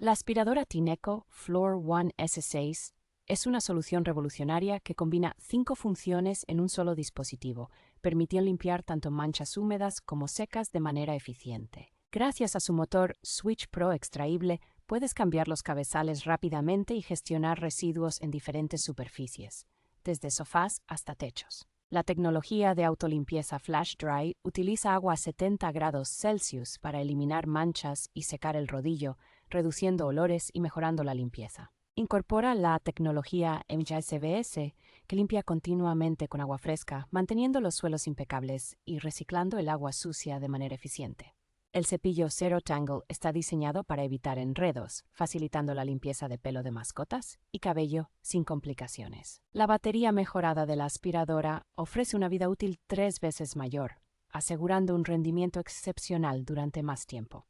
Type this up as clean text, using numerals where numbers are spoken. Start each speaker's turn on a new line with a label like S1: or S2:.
S1: La aspiradora Tineco Floor One S6 es una solución revolucionaria que combina 5 funciones en un solo dispositivo, permitiendo limpiar tanto manchas húmedas como secas de manera eficiente. Gracias a su motor SwitchPro extraíble, puedes cambiar los cabezales rápidamente y gestionar residuos en diferentes superficies, desde sofás hasta techos. La tecnología de autolimpieza Flash Dry utiliza agua a 70 grados Celsius para eliminar manchas y secar el rodillo, reduciendo olores y mejorando la limpieza. Incorpora la tecnología MJSBS, que limpia continuamente con agua fresca, manteniendo los suelos impecables y reciclando el agua sucia de manera eficiente. El cepillo Zero Tangle está diseñado para evitar enredos, facilitando la limpieza de pelo de mascotas y cabello sin complicaciones. La batería mejorada de la aspiradora ofrece una vida útil 3 veces mayor, asegurando un rendimiento excepcional durante más tiempo.